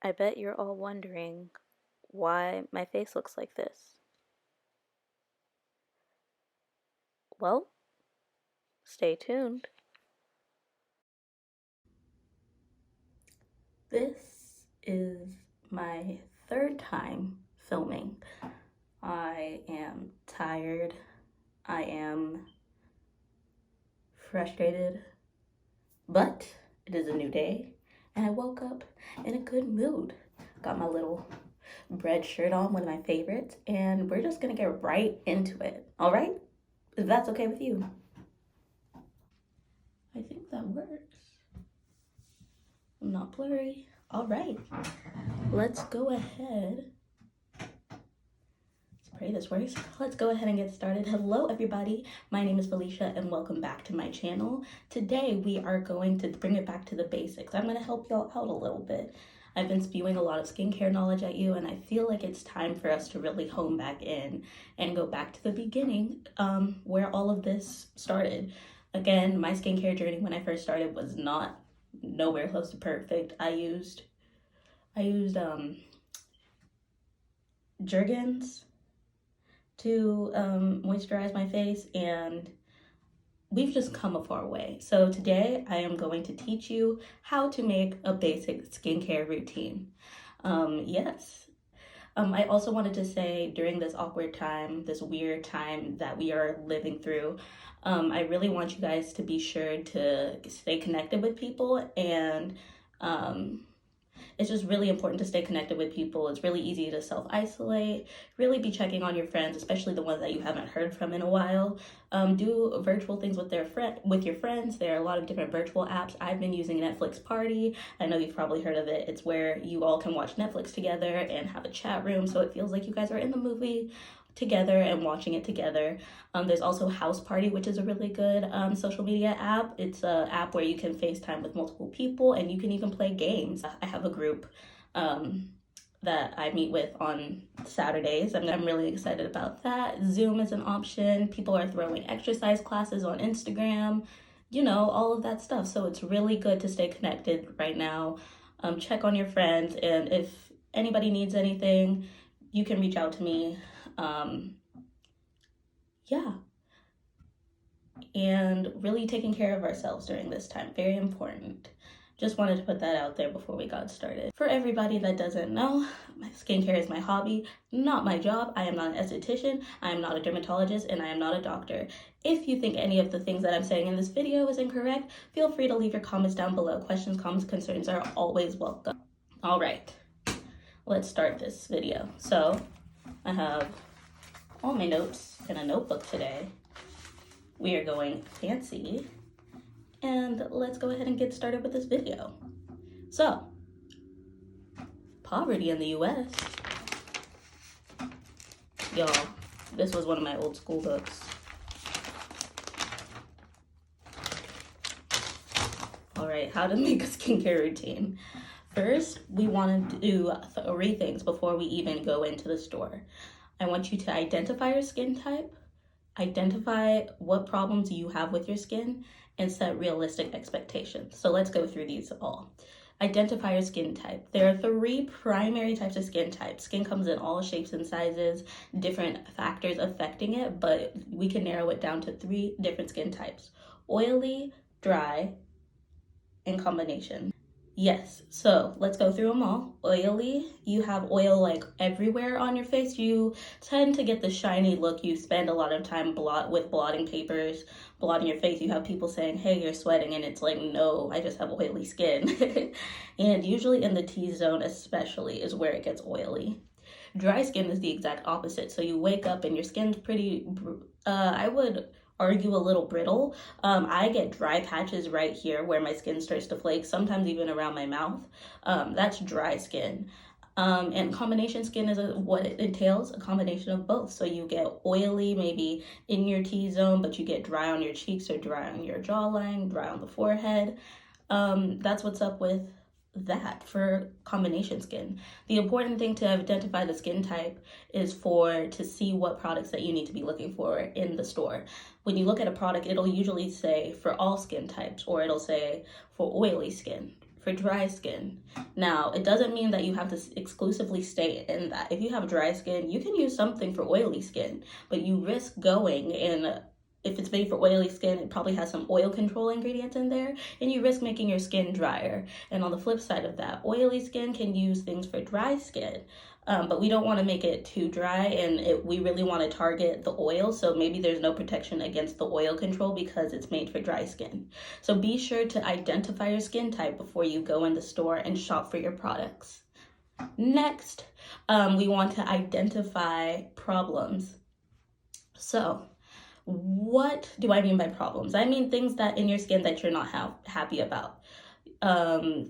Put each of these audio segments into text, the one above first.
I bet you're all wondering why my face looks like this. Well, stay tuned. This is my third time filming. I am tired. I am frustrated, but it is a new day, and I woke up in a good mood. Got my little bread shirt on, one of my favorites, and we're just gonna get right into it, all right? If that's okay with you. I think that works. I'm not blurry. All right, let's go ahead. Let's pray this works. Let's go ahead and get started. Hello, everybody. My name is Felicia, and welcome back to my channel. Today, we are going to bring it back to the basics. I'm going to help y'all out a little bit. I've been spewing a lot of skincare knowledge at you, and I feel like it's time for us to really hone back in and go back to the beginning, where all of this started. Again, my skincare journey when I first started was nowhere close to perfect. I used Jergens to moisturize my face, and we've just come a far way. So today I am going to teach you how to make a basic skincare routine. I also wanted to say, during this awkward time, this weird time that we are living through, I really want you guys to be sure to stay connected with people, and it's just really important to stay connected with people. It's really easy to self-isolate. Really be checking on your friends, especially the ones that you haven't heard from in a while. Do virtual things with your friends. There are a lot of different virtual apps. I've been using Netflix Party. I know you've probably heard of it. It's where you all can watch Netflix together and have a chat room, so it feels like you guys are in the movie together and watching it together. There's also House Party, which is a really good social media app. It's an app where you can FaceTime with multiple people, and you can even play games. I have a group that I meet with on Saturdays, and I'm really excited about that. Zoom is an option. People are throwing exercise classes on Instagram, all of that stuff. So it's really good to stay connected right now. Check on your friends, and if anybody needs anything, you can reach out to me. And really taking care of ourselves during this time, very important. Just wanted to put that out there before we got started. For everybody that doesn't know, my skincare is my hobby, not my job. I am not an esthetician, I am not a dermatologist, and I am not a doctor. If you think any of the things that I'm saying in this video is incorrect, feel free to leave your comments down below. Questions, comments, concerns are always welcome. All right, let's start this video. So I have all my notes in a notebook today. We are going fancy, and let's go ahead and get started with this video. So, poverty in the US. Y'all, this was one of my old school books. All right, how to make a skincare routine. First, we want to do 3 things before we even go into the store. I want you to identify your skin type, identify what problems you have with your skin, and set realistic expectations. So let's go through these all. Identify your skin type. There are 3 primary types of skin types. Skin comes in all shapes and sizes, different factors affecting it, but we can narrow it down to 3 different skin types: oily, dry, and combination. Yes, so let's go through them all. Oily, you have oil like everywhere on your face. You tend to get the shiny look. You spend a lot of time with blotting papers, blotting your face. You have people saying, hey, you're sweating, and it's like, no, I just have oily skin. And usually in the T-zone especially is where it gets oily. Dry skin is the exact opposite. So you wake up and your skin's pretty, I would argue a little brittle. I get dry patches right here where my skin starts to flake, sometimes even around my mouth. That's dry skin. And combination skin is what it entails, a combination of both. So you get oily maybe in your T-zone, but you get dry on your cheeks or dry on your jawline, dry on the forehead. That's what's up with that for combination skin. The important thing to identify the skin type is to see what products that you need to be looking for in the store. When you look at a product, it'll usually say for all skin types, or it'll say for oily skin. for dry skin. Now, it doesn't mean that you have to exclusively stay in that. If you have dry skin, you can use something for oily skin, but you risk going in. If it's made for oily skin, it probably has some oil control ingredients in there, and you risk making your skin drier. And on the flip side of that, oily skin can use things for dry skin. But we don't want to make it too dry, and we really want to target the oil, so maybe there's no protection against the oil control because it's made for dry skin. So be sure to identify your skin type before you go in the store and shop for your products. Next, we want to identify problems. So what do I mean by problems? I mean things that in your skin that you're not happy about.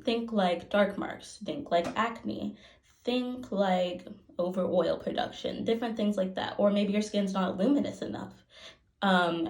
Think like dark marks, think like acne, think like over oil production, different things like that. Or maybe your skin's not luminous enough.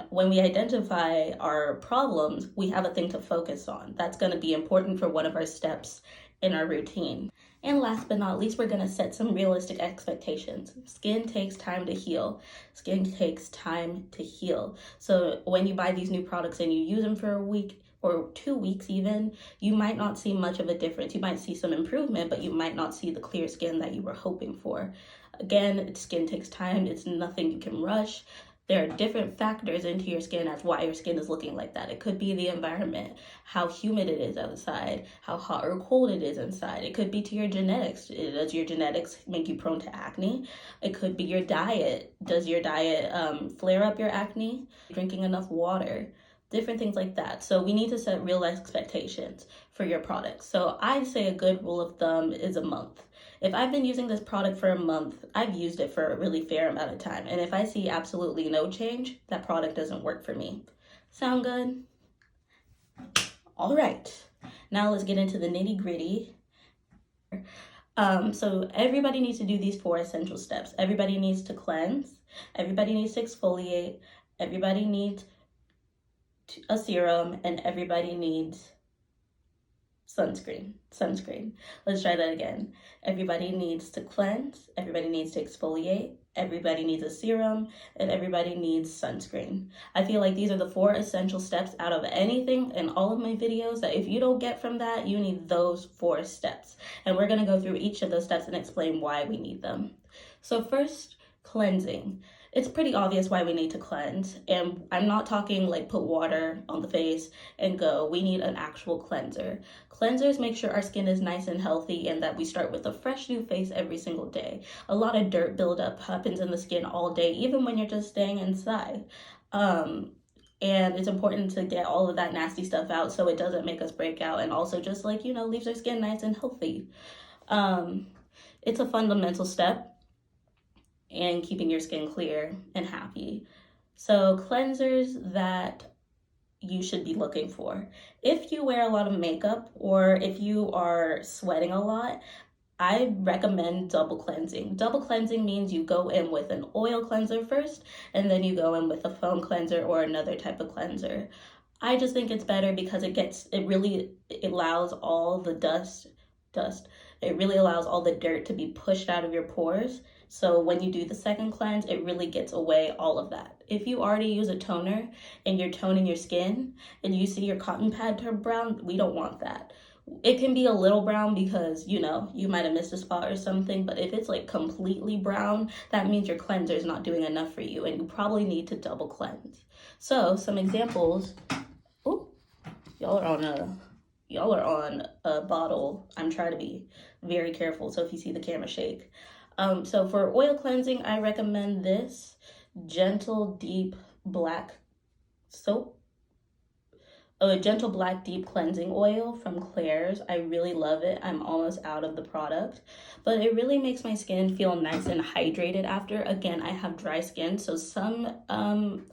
When we identify our problems, we have a thing to focus on. That's going to be important for one of our steps in our routine. And last but not least, we're going to set some realistic expectations. Skin takes time to heal. Skin takes time to heal. So when you buy these new products and you use them for a week, or 2 weeks even, you might not see much of a difference. You might see some improvement, but you might not see the clear skin that you were hoping for. Again, skin takes time. It's nothing you can rush. There are different factors into your skin as why your skin is looking like that. It could be the environment, how humid it is outside, how hot or cold it is inside. It could be to your genetics. Does your genetics make you prone to acne? It could be your diet. Does your diet flare up your acne? Drinking enough water? Different things like that. So we need to set real expectations for your products. So I'd say a good rule of thumb is a month. If I've been using this product for a month, I've used it for a really fair amount of time. And if I see absolutely no change, that product doesn't work for me. Sound good? All right. Now let's get into the nitty gritty. So everybody needs to do these 4 essential steps. Everybody needs to cleanse. Everybody needs to exfoliate. Everybody needs a serum, and everybody needs sunscreen. Let's try that again. Everybody needs to cleanse, everybody needs to exfoliate, everybody needs a serum, and everybody needs sunscreen. I feel like these are the 4 essential steps out of anything in all of my videos that if you don't get from that, you need those 4 steps. And we're going to go through each of those steps and explain why we need them. So first, cleansing. It's pretty obvious why we need to cleanse, and I'm not talking like put water on the face and go. We need an actual cleanser. Cleansers make sure our skin is nice and healthy and that we start with a fresh new face every single day. A lot of dirt buildup happens in the skin all day, even when you're just staying inside. And it's important to get all of that nasty stuff out so it doesn't make us break out, and also just like, leaves our skin nice and healthy. It's a fundamental step and keeping your skin clear and happy. So cleansers that you should be looking for. If you wear a lot of makeup or if you are sweating a lot, I recommend double cleansing. Double cleansing means you go in with an oil cleanser first, and then you go in with a foam cleanser or another type of cleanser. I just think it's better because it really allows all the dust. It really allows all the dirt to be pushed out of your pores. So when you do the second cleanse, it really gets away all of that. If you already use a toner and you're toning your skin and you see your cotton pad turn brown, we don't want that. It can be a little brown because, you might have missed a spot or something, but if it's like completely brown, that means your cleanser is not doing enough for you and you probably need to double cleanse. So some examples. Oh, y'all are on a bottle. I'm trying to be very careful, so if you see the camera shake. So for oil cleansing, I recommend this Gentle Deep Black soap. A Gentle Black Deep Cleansing Oil from Claire's. I really love it. I'm almost out of the product, but it really makes my skin feel nice and hydrated after. Again, I have dry skin, so some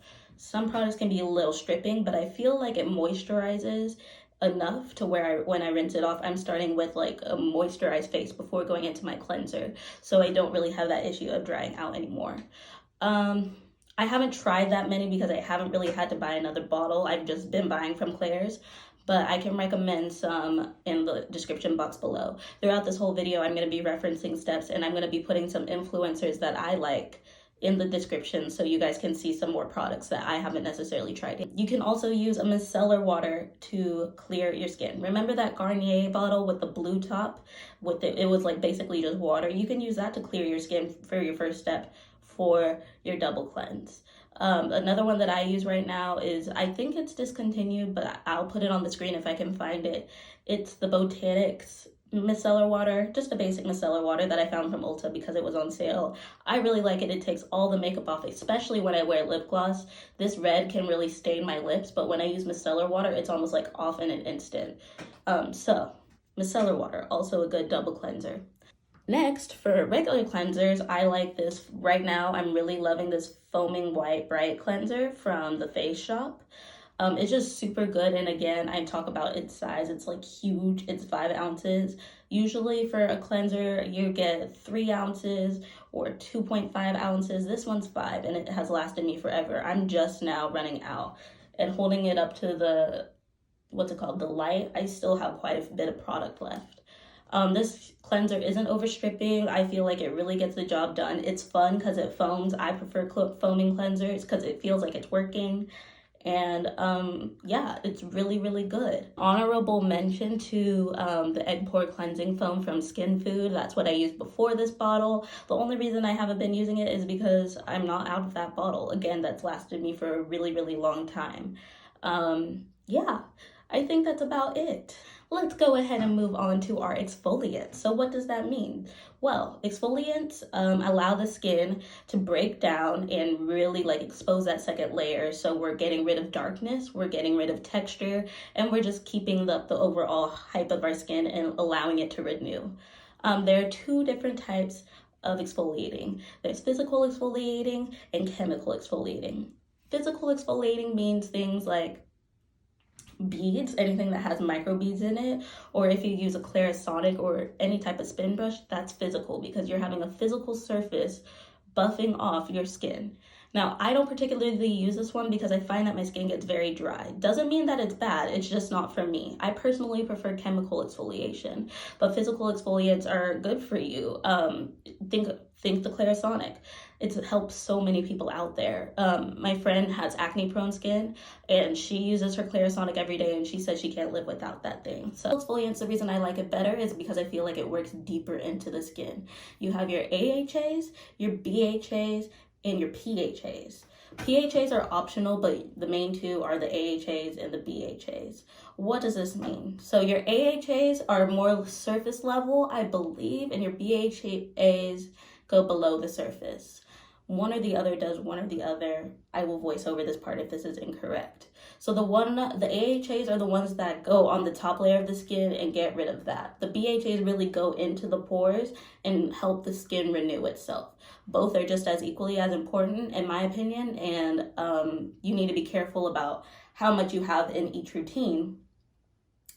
products can be a little stripping, but I feel like it moisturizes enough to where when I rinse it off, I'm starting with like a moisturized face before going into my cleanser. So I don't really have that issue of drying out anymore. I haven't tried that many because I haven't really had to buy another bottle. I've just been buying from Claire's, but I can recommend some in the description box below. Throughout this whole video, I'm going to be referencing steps, and I'm going to be putting some influencers that I like in the description so you guys can see some more products that I haven't necessarily tried. You can also use a micellar water to clear your skin. Remember that Garnier bottle with the blue top? It was like basically just water. You can use that to clear your skin for your first step for your double cleanse. Another one that I use right now is, I think it's discontinued, but I'll put it on the screen if I can find it. It's the Botanics micellar water, just a basic micellar water that I found from Ulta because it was on sale. I really like it. It takes all the makeup off, especially when I wear lip gloss. This red can really stain my lips, but when I use micellar water, it's almost like off in an instant. So micellar water, also a good double cleanser. Next, for regular cleansers, I like this. Right now, I'm really loving this Foaming White Bright Cleanser from the Face Shop. It's just super good, and again, I talk about its size. It's like huge. It's 5 ounces. Usually for a cleanser, you get 3 ounces or 2.5 ounces. This one's 5, and it has lasted me forever. I'm just now running out. And holding it up to the, the light, I still have quite a bit of product left. This cleanser isn't overstripping. I feel like it really gets the job done. It's fun because it foams. I prefer foaming cleansers because it feels like it's working. And yeah, it's really, really good. Honorable mention to the egg pore cleansing foam from Skin Food. That's what I used before this bottle. The only reason I haven't been using it is because I'm not out of that bottle. Again, that's lasted me for a really, really long time. Yeah, I think that's about it. Let's go ahead and move on to our exfoliants. So what does that mean? Well, exfoliants allow the skin to break down and really like expose that second layer. So we're getting rid of darkness, we're getting rid of texture, and we're just keeping the overall hype of our skin and allowing it to renew. There are 2 different types of exfoliating. There's physical exfoliating and chemical exfoliating. Physical exfoliating means things like beads, anything that has micro beads in it, or if you use a Clarisonic or any type of spin brush, that's physical because you're having a physical surface buffing off your skin. Now, I don't particularly use this one because I find that my skin gets very dry. Doesn't mean that it's bad, it's just not for me. I personally prefer chemical exfoliation, but physical exfoliants are good for you. Think the Clarisonic. It helps so many people out there. My friend has acne-prone skin, and she uses her Clarisonic every day, and she says she can't live without that thing. So exfoliants, the reason I like it better is because I feel like it works deeper into the skin. You have your AHAs, your BHAs, and your PHAs. PHAs are optional, but the main 2 are the AHAs and the BHAs. What does this mean? So your AHAs are more surface level, I believe, and your BHAs go below the surface. One or the other does one or the other. I will voice over this part if this is incorrect. So the AHAs are the ones that go on the top layer of the skin and get rid of that. The BHAs really go into the pores and help the skin renew itself. Both are just as equally as important in my opinion, and you need to be careful about how much you have in each routine,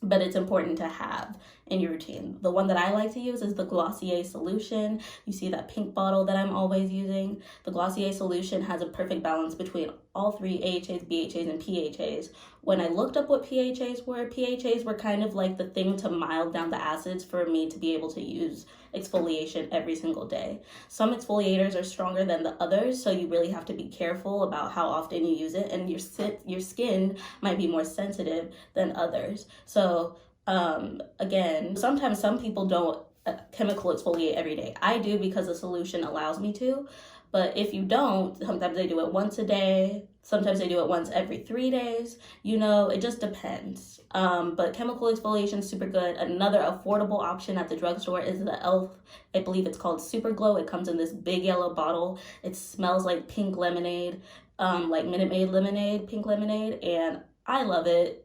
but it's important to have in your routine. The one that I like to use is the Glossier solution. You see that pink bottle that I'm always using? The Glossier solution has a perfect balance between all 3 AHAs, BHAs, and PHAs. When I looked up what PHAs were kind of like the thing to mild down the acids for me to be able to use exfoliation every single day. Some exfoliators are stronger than the others, so you really have to be careful about how often you use it, and your skin might be more sensitive than others. So again, sometimes some people don't chemical exfoliate every day. I do because the solution allows me to. But if you don't, sometimes they do it once a day. Sometimes they do it once every 3 days. You know, it just depends. But chemical exfoliation is super good. Another affordable option at the drugstore is the e.l.f. I believe it's called Super Glow. It comes in this big yellow bottle. It smells like pink lemonade, like Minute Maid lemonade, pink lemonade, and I love it.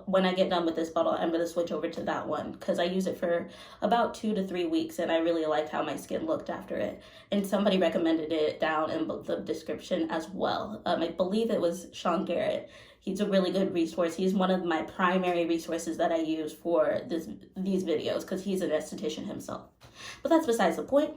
When I get done with this bottle, I'm going to switch over to that one because I use it for about 2 to 3 weeks, and I really liked how my skin looked after it. And somebody recommended it down in the description as well. I believe it was Sean Garrett. He's a really good resource. He's one of my primary resources that I use for these videos because he's an esthetician himself. But that's besides the point.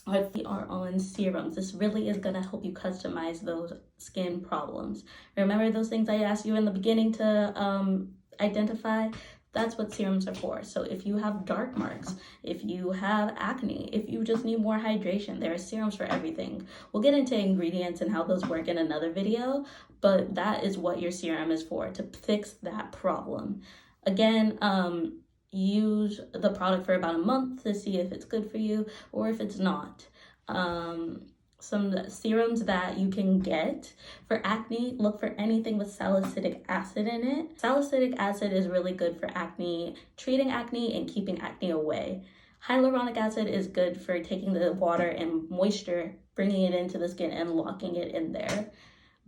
We are on serums. This really is going to help you customize those skin problems. Remember those things I asked you in the beginning to identify? That's what serums are for. So if you have dark marks, if you have acne, if you just need more hydration, there are serums for everything. We'll get into ingredients and how those work in another video, but that is what your serum is for, to fix that problem. Again, use the product for about a month to see if it's good for you or if it's not. Some serums that you can get for acne, look for anything with salicylic acid in it. Salicylic acid is really good for acne, treating acne and keeping acne away. Hyaluronic acid is good for taking the water and moisture, bringing it into the skin and locking it in there.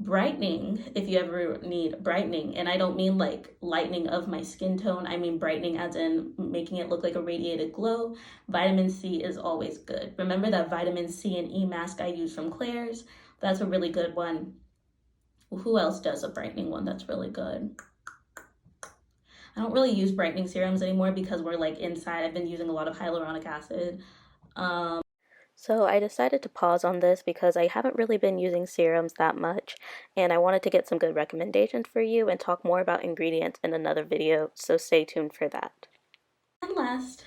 Brightening, if you ever need brightening, and I don't mean like lightening of my skin tone, I mean brightening as in making it look like a radiated glow. Vitamin C is always good. Remember that vitamin C and E mask I use from Claire's? That's a really good one. Who else does a brightening one that's really good? I don't really use brightening serums anymore because we're like inside. I've been using a lot of hyaluronic acid. So I decided to pause on this because I haven't really been using serums that much, and I wanted to get some good recommendations for you and talk more about ingredients in another video, so stay tuned for that. And last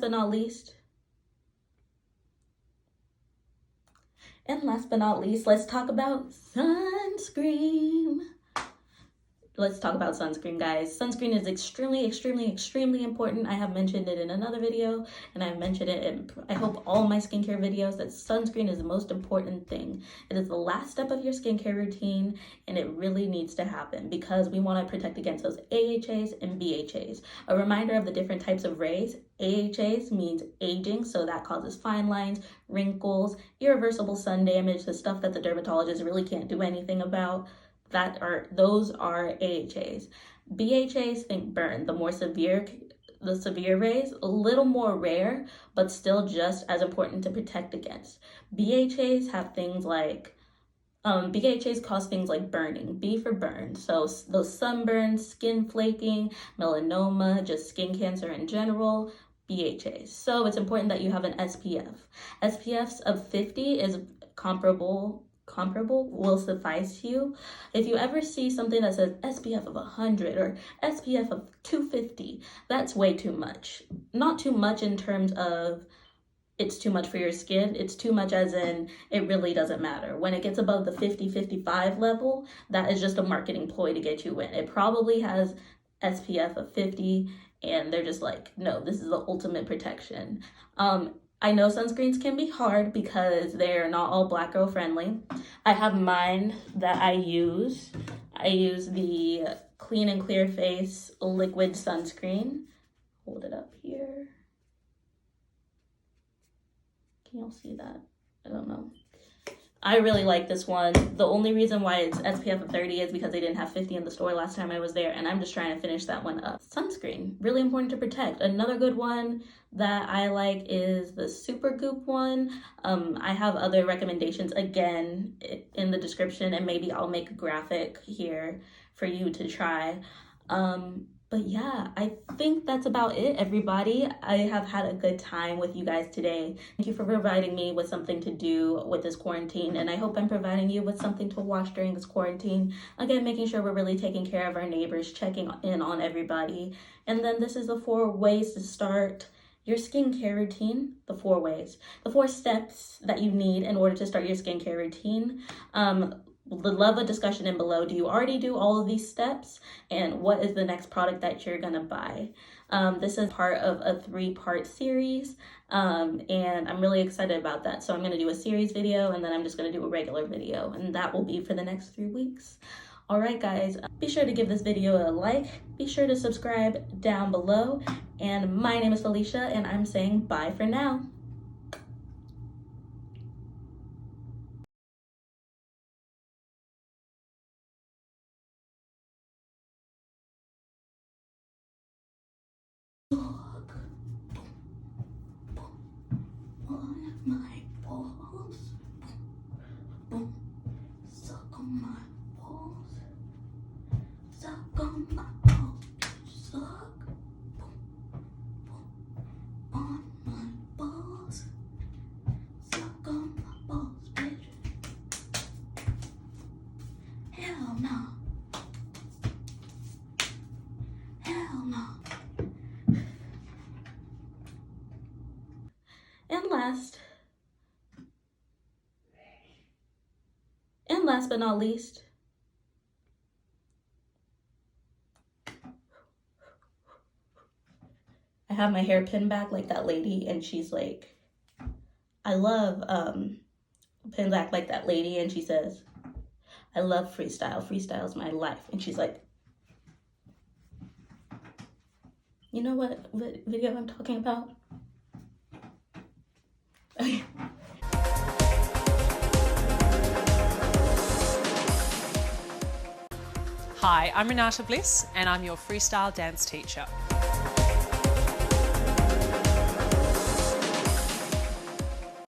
but not least, let's talk about sunscreen. Let's talk about sunscreen, guys. Sunscreen is extremely important. I have mentioned it in another video, and I've mentioned it in, I hope, all my skincare videos, that sunscreen is the most important thing. It is the last step of your skincare routine, and it really needs to happen because we want to protect against those AHAs and BHAs. A reminder of the different types of rays. AHAs means aging, so that causes fine lines, wrinkles, irreversible sun damage, the stuff that the dermatologist really can't do anything about. Those are AHAs. BHAs, think burn, the severe rays, a little more rare, but still just as important to protect against. BHAs have things like, BHAs cause things like burning, B for burn. So those sunburns, skin flaking, melanoma, just skin cancer in general, BHAs. So it's important that you have an SPF. SPFs of 50 is comparable will suffice you. If you ever see something that says SPF of 100 or SPF of 250, that's way too much. Not too much in terms of it's too much for your skin. It's too much as in it really doesn't matter. When it gets above the 50, 55 level, that is just a marketing ploy to get you in. It probably has SPF of 50 and they're just like, no, this is the ultimate protection. I know sunscreens can be hard because they're not all black girl friendly. I have mine that I use. I use the Clean and Clear Face liquid sunscreen. Hold it up here. Can y'all see that? I don't know. I really like this one. The only reason why it's SPF of 30 is because they didn't have 50 in the store last time I was there, and I'm just trying to finish that one up. Sunscreen, really important to protect. Another good one that I like is the Super Goop one. I have other recommendations again in the description, and maybe I'll make a graphic here for you to try. But yeah, I think that's about it, everybody. I have had a good time with you guys today. Thank you for providing me with something to do with this quarantine, and I hope I'm providing you with something to watch during this quarantine. Again, making sure we're really taking care of our neighbors, checking in on everybody. And then this is the 4 ways to start your skincare routine. The 4 ways. The 4 steps that you need in order to start your skincare routine. Would love a discussion in below. Do you already do all of these steps? And what is the next product that you're gonna buy? This is part of a 3-part series, and I'm really excited about that. So I'm gonna do a series video, and then I'm just gonna do a regular video, and that will be for the next 3 weeks. All right, guys, be sure to give this video a like. Be sure to subscribe down below. And my name is Felicia, and I'm saying bye for now. On my balls, boom, suck on my balls, suck on my balls, suck, boom, boom, on my balls, suck on my balls, bitch. Hell no. last but not least, I have my hair pinned back like that lady, and she's like, I love pinned back like that lady, and she says, I love freestyle. Freestyle's my life. And she's like, you know what video I'm talking about? Okay. Hi, I'm Renata Bliss and I'm your freestyle dance teacher.